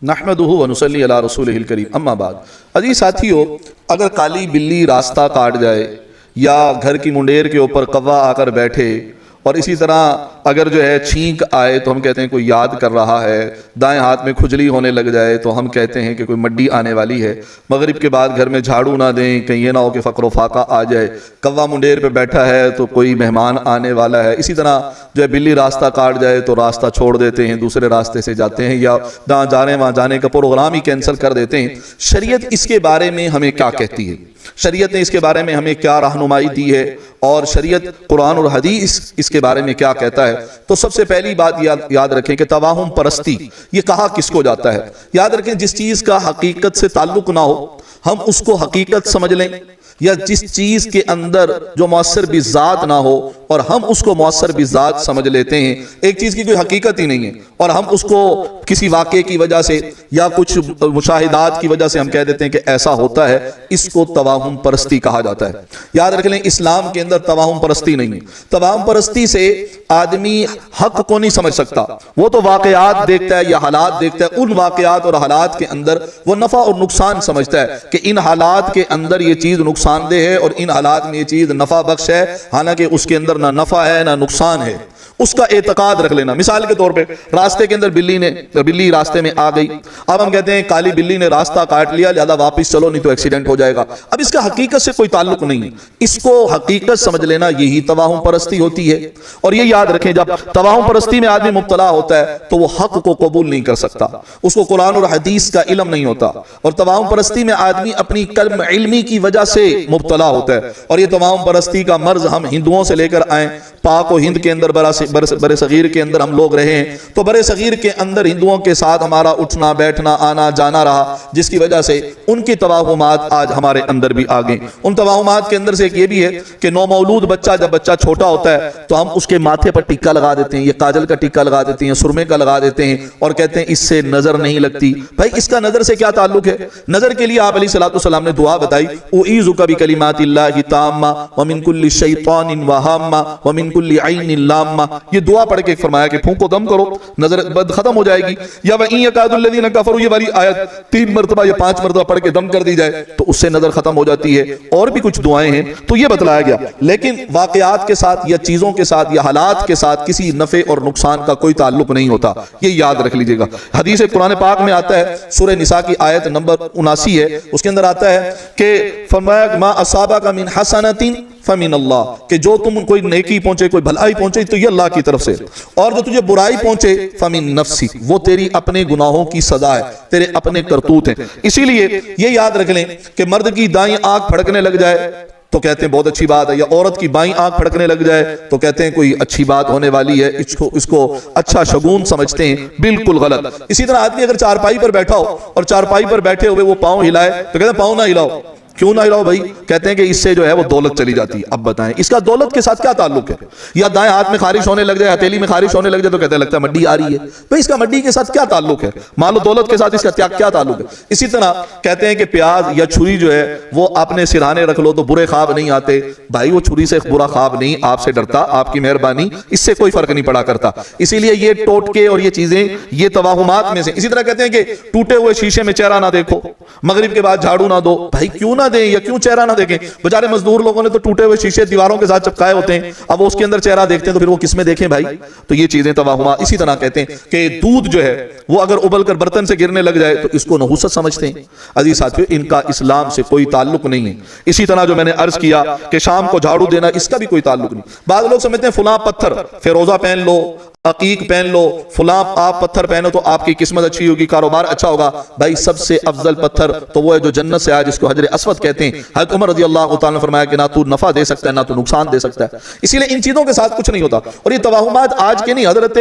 نحمدہ ونصلی علی رسولہ الکریم اما بعد۔ عزیز ساتھیو، اگر کالی بلی راستہ کاٹ جائے یا گھر کی منڈیر کے اوپر کوا آ کر بیٹھے، اور اسی طرح اگر جو ہے چھینک آئے تو ہم کہتے ہیں کوئی یاد کر رہا ہے، دائیں ہاتھ میں کھجلی ہونے لگ جائے تو ہم کہتے ہیں کہ کوئی مڈی آنے والی ہے، مغرب کے بعد گھر میں جھاڑو نہ دیں کہیں یہ نہ ہو کہ فقر و فاقہ آ جائے، کوا منڈیر پہ بیٹھا ہے تو کوئی مہمان آنے والا ہے، اسی طرح جو ہے بلی راستہ کاٹ جائے تو راستہ چھوڑ دیتے ہیں، دوسرے راستے سے جاتے ہیں، یا جہاں جا رہے ہیں وہاں جانے کا پروگرام ہی کینسل کر دیتے ہیں۔ شریعت اس کے بارے میں ہمیں کیا کہتی ہے؟ شریعت نے اس کے بارے میں ہمیں کیا رہنمائی دی ہے، اور شریعت قرآن اور حدیث اس کے بارے میں کیا کہتا ہے؟ تو سب سے پہلی بات یاد رکھیں کہ توہم پرستی یہ کہا کس کو جاتا ہے؟ یاد رکھیں جس چیز کا حقیقت سے تعلق نہ ہو ہم اس کو حقیقت سمجھ لیں، یا جس چیز کے اندر جو مؤثر بذات نہ ہو اور ہم اس کو مؤثر بذات سمجھ لیتے ہیں، ایک چیز کی کوئی حقیقت ہی نہیں ہے اور ہم اس کو کسی واقعے کی وجہ سے یا کچھ مشاہدات کی وجہ سے ہم کہہ دیتے ہیں کہ ایسا ہوتا ہے، اس کو توہم پرستی کہا جاتا ہے۔ یاد رکھ لیں اسلام کے اندر توہم پرستی نہیں ہے۔ توہم پرستی سے آدمی حق کو نہیں سمجھ سکتا، وہ تو واقعات دیکھتا ہے یا حالات دیکھتا ہے، ان واقعات اور حالات کے اندر وہ نفع اور نقصان سمجھتا ہے کہ ان حالات کے اندر یہ چیز نقصان دہ ہے اور ان حالات میں یہ چیز نفع بخش ہے، حالانکہ اس کے اندر نہ نفع ہے نہ نقصان ہے، اس کا اعتقاد رکھ لینا۔ مثال کے طور پہ راستے کے اندر بلی راستے میں آ گئی، اب ہم کہتے ہیں کالی بلی نے راستہ کاٹ لیا لہذا واپس چلو نہیں تو ایکسیڈنٹ ہو جائے گا۔ اب اس کا حقیقت سے کوئی تعلق نہیں ہے، اس کو حقیقت سمجھ لینا یہی توہم پرستی ہوتی ہے۔ اور یہ یاد رکھیں جب توہم پرستی میں آدمی مبتلا ہوتا ہے تو وہ حق کو قبول نہیں کر سکتا، اس کو قرآن اور حدیث کا علم نہیں ہوتا، اور توہم پرستی میں آدمی اپنی کم علمی کی وجہ سے مبتلا ہوتا ہے۔ اور یہ توہم پرستی کا مرض ہم ہندوؤں سے لے کر آئیں، پاک و ہند کے اندر برے صغیر کے اندر ہم لوگ رہے ہیں، تو برے صغیر کے اندر ہندوؤں کے ساتھ ہمارا اٹھنا بیٹھنا آنا جانا رہا، جس کی وجہ سے ان کی توہمات آج ہمارے اندر بھی آ گئیں۔ ان توہمات کے اندر سے ایک یہ بھی ہے کہ نومولود بچہ جب بچہ چھوٹا ہوتا ہے تو ہم اس کے ماتھے پر ٹکا لگا دیتے ہیں، یہ کاجل کا ٹکا لگا دیتے ہیں، سرمے کا لگا دیتے ہیں، اور کہتے ہیں اس سے نظر نہیں لگتی۔ بھائی اس کا نظر سے کیا تعلق ہے؟ نظر کے لیے آپ علیہ الصلوۃ والسلام نے دعا بتائی، اعوذ بکلمات اللہ التامہ ومن کل شیطان وہامہ ومن کل عین لامہ، یہ دعا پڑھ کے فرمایا کہ پھونکو دم کرو نظر بد ختم ہو جائے گی۔ یا وَإِن يَكَادُ الَّذِينَ كَفَرُوا، یہ والی آیت 3 مرتبہ یا 5 مرتبہ پڑھ کے دم کر دی جائے تو اس سے نظر ختم ہو جاتی ہے۔ اور بھی کچھ دعائیں ہیں تو یہ بتلایا گیا، لیکن واقعات کے ساتھ یا چیزوں کے ساتھ یا حالات کے ساتھ کسی نفع اور نقصان کا کوئی تعلق نہیں ہوتا، یہ یاد رکھ لیجئے گا۔ حدیث قرآن پاک میں آتا ہے، سورہ نساء کی آیت نمبر 79 ہے، اس کے اندر آتا ہے کہ فرمایا ما اصابک من حسنۃ فمن اللہ، کہ جو تم کوئی نیکی پہنچے کوئی بھلائی پہنچے تو یہ اللہ کی طرف سے، اور جو تجھے برائی پہنچے فمن نفسی، وہ تیری اپنے گناہوں کی سزا ہے، تیرے اپنے کرتوت ہیں۔ اسی لیے یہ یاد رکھ لیں کہ مرد کی دائیں آنکھ پھڑکنے لگ جائے تو کہتے ہیں بہت اچھی بات ہے، یا عورت کی بائیں آنکھ پھڑکنے لگ جائے تو کہتے ہیں کوئی اچھی بات ہونے والی ہے، اس کو اچھا شگون سمجھتے ہیں، بالکل غلط۔ اسی طرح آدمی اگر چارپائی پر بیٹھا ہو اور چارپائی پر بیٹھے ہوئے وہ پاؤں ہلائے تو کہتے ہیں پاؤں نہ ہلاؤ، کیوں نہ ہلاؤ بھائی؟ کہتے ہیں کہ اس سے جو ہے وہ دولت چلی جاتی ہے۔ اب بتائیں اس کا دولت کے ساتھ کیا تعلق ہے؟ یا دائیں ہاتھ میں خارش ہونے لگ جائے، ہتھیلی میں خارش ہونے لگ جائے تو کہتے ہیں لگتا ہے مڈی آ رہی ہے، بھائی اس کا مڈی کے ساتھ کیا تعلق ہے؟ مال و دولت کے ساتھ اس کا کیا تعلق ہے؟ اسی طرح کہتے ہیں کہ پیاز یا چھری جو ہے وہ اپنے سرہانے رکھ لو تو برے خواب نہیں آتے، بھائی وہ چھری سے برا خواب نہیں آپ سے ڈرتا، آپ کی مہربانی اس سے کوئی فرق نہیں پڑا کرتا۔ اسی لیے یہ ٹوٹکے اور یہ چیزیں یہ توہمات میں سے۔ اسی طرح کہتے ہیں کہ ٹوٹے ہوئے شیشے میں چہرہ نہ دیکھو، مغرب کے بعد جھاڑو نہ دو، بھائی کیوں نہ دیں یا کیوں چہرہ نہ دیکھیں؟ بیچارے مزدور لوگوں نے تو ٹوٹے ہوئے شیشے دیواروں کے ساتھ چپکائے ہوتے ہیں، اب وہ اس کے اندر چہرہ دیکھتے ہیں تو پھر وہ کس میں دیکھیں بھائی؟ تو یہ چیزیں توہمات۔ اسی طرح کہتے ہیں کہ دودھ جو ہے وہ اگر ابل کر برتن سے گرنے لگ جائے تو اس کو نحوست سمجھتے ہیں۔ عزیز ساتھیو ان کا اسلام سے کوئی تعلق نہیں ہے۔ اسی طرح جو میں نے عرض کیا کہ شام کو جھاڑو دینا، اس کا بھی کوئی تعلق نہیں۔ بعض لوگ سمجھتے ہیں فلاں پتھر فیروزہ پہن لو، عقیق پہن لو، فلاں آپ پتھر پہنو تو آپ کی قسمت اچھی ہوگی، کاروبار اچھا ہوگا۔ بھائی سب سے افضل پتھر تو وہ ہے جو جنت سے آیا، جس کو حجر اسود کہتے ہیں۔ حضرت عمر رضی اللہ تعالیٰ نے فرمایا کہ نہ تو نفع دے سکتا ہے نہ تو نقصان دے سکتا ہے، اسی لیے ان چیزوں کے ساتھ کچھ نہیں ہوتا۔ اور یہ توہمات آج کے نہیں، حضرت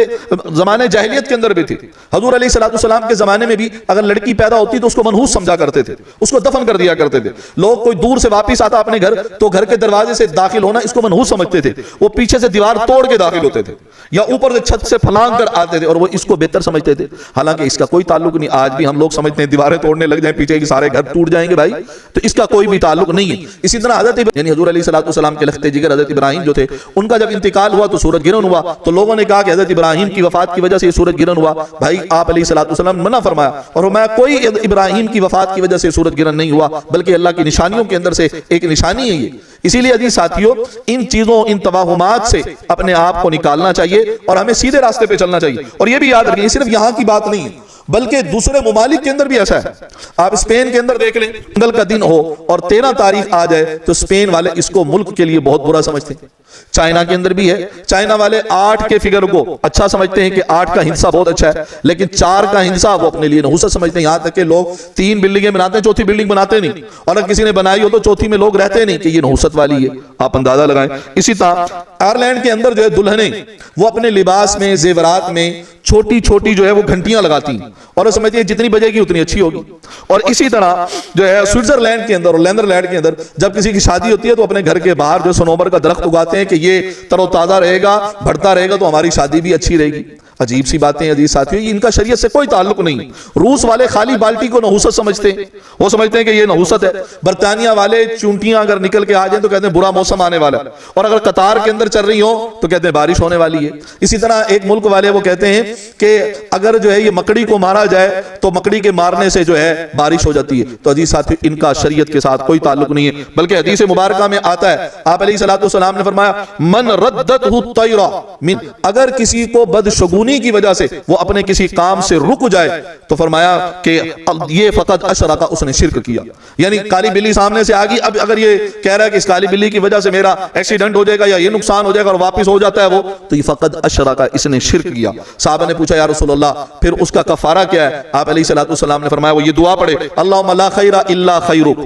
زمانے جاہلیت کے اندر بھی تھی۔ حضور علیہ الصلوۃ والسلام کے زمانے میں بھی اگر لڑکی پیدا ہوتی تو اس کو منحوس سمجھا کرتے تھے، اس کو دفن کر دیا کرتے تھے۔ لوگ کوئی دور سے واپس آتا اپنے گھر تو گھر کے دروازے سے داخل ہونا اس کو منحوس سمجھتے تھے، وہ پیچھے سے دیوار توڑ کے داخل ہوتے تھے یا اوپر سے چھت سے پھلانگ کر آتے تھے اور وہ اس کو بہتر سمجھتے تھے، حالانکہ اس کا کوئی تعلق نہیں۔ آج بھی ہم لوگ سمجھتے ہیں دیواریں توڑنے لگ جائیں پیچھے کی سارے گھر ٹوٹ جائیں گے بھائی، تو اس کا کوئی بھی تعلق نہیں ہے۔ اسی طرح حضرت یعنی حضور علیہ الصلوۃ والسلام کے لخت جگر حضرت ابراہیم جو تھے، ان کا جب انتقال ہوا تو سورج گرہن ہوا، تو لوگوں نے کہا کہ حضرت ابراہیم کی وفات کی وجہ سے یہ سورج گرہن ہوا۔ بھائی آپ علیہ الصلوۃ والسلام نے منع فرمایا اور فرمایا کوئی ابراہیم کی وفات کی وجہ سے سورج گرہن نہیں ہوا، بلکہ اللہ کی نشانیوں کے اندر سے ایک نشانی ہے یہ۔ اسی لیے عزیز ساتھیوں، ان چیزوں ان توہمات سے اپنے آپ کو نکالنا چاہیے اور ہمیں سیدھے راستے پہ چلنا چاہیے۔ اور یہ بھی یاد رکھیں، صرف یہاں کی بات نہیں ہے بلکہ دوسرے ممالک کے اندر بھی ایسا ہے۔ آپ اسپین کے اندر دیکھ لیں، منگل کا دن ہو اور 13 تاریخ آ جائے تو اسپین والے اس کو ملک کے لیے بہت برا سمجھتے ہیں۔ چائنا کے اندر بھی ہے، چائنا والے 8 کے فگر کو اچھا سمجھتے ہیں کہ 8 کا ہندسہ بہت اچھا ہے، لیکن 4 کا ہندسہ وہ اپنے لیے نحوست سمجھتے ہیں۔ یہاں تک کہ لوگ 3 بلڈنگیں بناتے ہیں، چوتھی بلڈنگ بناتے نہیں، اور اگر کسی نے بنائی ہو تو چوتھی میں لوگ رہتے نہیں کہ یہ نحوست والی ہے۔ آپ اندازہ لگائیں۔ اسی طرح آئرلینڈ کے اندر جو ہے دلہنیں وہ اپنے لباس میں زیورات میں چھوٹی چھوٹی جو ہے وہ گھنٹیاں لگاتی ہیں اور وہ سمجھتی ہیں جتنی بجے گی اتنی اچھی ہوگی۔ اور اسی طرح جو ہے سوئٹزرلینڈ کے اندر اور نیدرلینڈ کے اندر جب کسی کی شادی ہوتی ہے تو اپنے گھر کے باہر جو سنوبر کا درخت اگاتے ہیں کہ یہ تر و تازہ رہے گا، بڑھتا رہے گا تو ہماری شادی بھی اچھی رہے گی۔ عجیب سی باتیں عزیز ساتھیوں، ان کا شریعت سے کوئی تعلق نہیں۔ روس والے خالی بالٹی کو نحوست سمجھتے ہیں، وہ سمجھتے ہیں کہ یہ نحوست ہے۔ برطانیہ والے چونٹیاں اگر نکل کے آ جائیں تو کہتے ہیں برا موسم آنے والا ہے، اور اگر قطار کے اندر چل رہی ہو تو کہتے ہیں بارش ہونے والی ہے۔ اسی طرح ایک ملک والے وہ کہتے ہیں کہ اگر جو ہے یہ مکڑی کو مارا جائے تو مکڑی کے مارنے سے جو ہے بارش ہو جاتی ہے۔ تو عزیز ساتھی، ان کا شریعت کے ساتھ کوئی تعلق نہیں ہے، بلکہ حدیث مبارکہ میں آتا ہے، آپ علیہ الصلوۃ والسلام نے فرمایا من ردتہ الطیرہ من، اگر کسی کو بدشگونی کی وجہ سے وہ اپنے کسی کام سے رک جائے تو فرمایا کہ یہ فقط اشرک، اس نے شرک کیا۔ یعنی کالی بلی سامنے سے آگی، اب اگر یہ کہہ رہا ہے کہ اس کالی بلی کی وجہ سے میرا ایکسیڈنٹ ہو جائے گا یا یہ نقصان ہو جائے گا اور واپس ہو جاتا ہے وہ، تو یہ فقط اشرک، اس نے شرک کیا۔ صحابہ نے پوچھا یا رسول اللہ پھر اس کا کفارہ کیا ہے؟ آپ علیہ الصلوۃ والسلام نے فرمایا وہ یہ دعا پڑھے، اللہم لا خیر الا خیرک،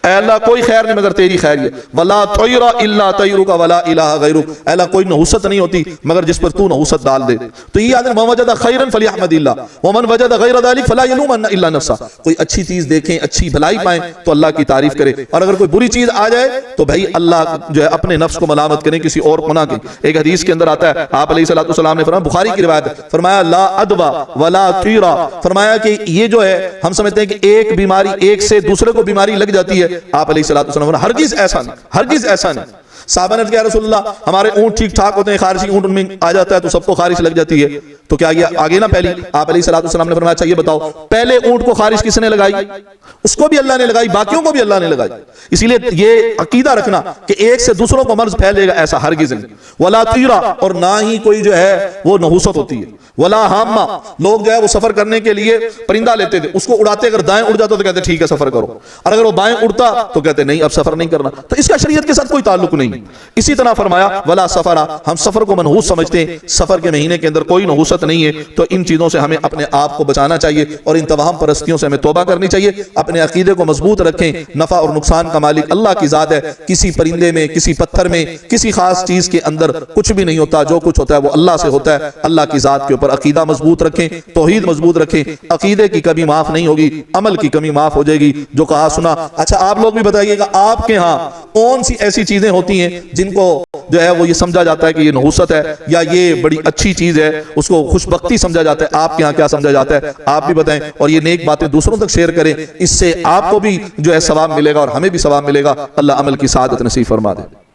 اے اللہ کوئی خیر نہیں مگر تیری خیر ہے، ولا طیر الا طیرک ولا الہ غیرک، اے اللہ کوئی نحوست نہیں ہوتی مگر جس پر تو نحوست ڈال دے۔ تو یہ آدمی من وجد خیرا فلیحمد اللہ ومن وجد غیر ذلک فلا یلومن الا نفسہ، کوئی اچھی چیز دیکھیں، اچھی بھلائی پائیں تو اللہ کی تعریف کرے، اور اگر کوئی بری چیز آ جائے تو بھائی اللہ جو ہے اپنے نفس کو ملامت کریں، کسی اور کو نہ کریں۔ ایک حدیث کے اندر آتا ہے، آپ علیہ الصلوۃ والسلام نے فرمایا، بخاری کی روایت ہے، فرمایا لا ادوا ولا طیرا، فرمایا کہ یہ جو ہے ہم سمجھتے ہیں کہ ایک بیماری ایک سے دوسرے کو بیماری لگ جاتی ہے، آپ علیہ الصلوۃ والسلام نے ہرگز ایسا نہیں، ہرگز ایسا نہیں۔ صحابہ نے کہا رسول اللہ ہمارے اونٹ ٹھیک ٹھاک ہوتے ہیں، خارشی اونٹ میں آ جاتا ہے تو سب کو خارش لگ جاتی ہے، تو کیا یہ آگے نہ پہلی؟ آپ علیہ الصلوۃ والسلام نے فرمایا اچھا یہ بتاؤ پہلے اونٹ کو خارش کس نے لگائی؟ اس کو بھی اللہ نے لگائی، باقیوں کو بھی اللہ نے لگائی۔ اسی لیے یہ عقیدہ رکھنا کہ ایک سے دوسروں کو مرض پھیلے گا، ایسا ہرگز نہیں۔ ولا طیرا، اور نہ ہی کوئی جو ہے وہ نحوست ہوتی ہے۔ ولا ہامہ، لوگ جو ہے وہ سفر کرنے کے لیے پرندہ لیتے تھے، اس کو اڑاتے اگر دائیں اڑ جاتا تو کہتے ٹھیک ہے سفر کرو، اور اگر وہ بائیں اڑتا تو کہتے نہیں اب سفر نہیں کرنا، تو اس کا شریعت کے ساتھ کوئی تعلق نہیں۔ اسی طرح فرمایا ولا سفرا، ہم سفر کو منحوس سمجھتے ہیں، سفر کے مہینے کے اندر کوئی نحوست نہیں ہے۔ تو ان چیزوں سے ہمیں اپنے آپ کو بچانا چاہیے اور ان توہم پرستیوں سے ہمیں توبہ کرنی چاہیے۔ اپنے عقیدے کو مضبوط رکھیں، نفع اور نقصان کا مالک اللہ کی ذات ہے، کسی پرندے میں، کسی پتھر میں، کسی خاص چیز کے اندر کچھ بھی نہیں ہوتا، جو کچھ ہوتا ہے وہ اللہ سے ہوتا ہے۔ اللہ کی ذات کے اوپر عقیدہ مضبوط رکھیں، توحید مضبوط رکھیں، عقیدے کی کمی معاف نہیں ہوگی، عمل کی کمی معاف ہو جائے گی۔ جو کہا سنا، اچھا آپ لوگ بھی بتائیے گا آپ کے ہاں کون سی ایسی چیزیں ہوتی ہیں جن کو جو ہے وہ یہ سمجھا جاتا ہے کہ یہ نحوست ہے یا یہ بڑی اچھی چیز ہے، اس کو خوش بختی سمجھا جاتا ہے؟ آپ کے ہاں کیا سمجھا جاتا ہے؟ آپ بھی بتائیں، اور یہ نیک باتیں دوسروں تک شیئر کریں، اس سے آپ کو بھی جو ہے ثواب ملے گا اور ہمیں بھی ثواب ملے گا۔ اللہ عمل کی سعادت نصیب فرما دے۔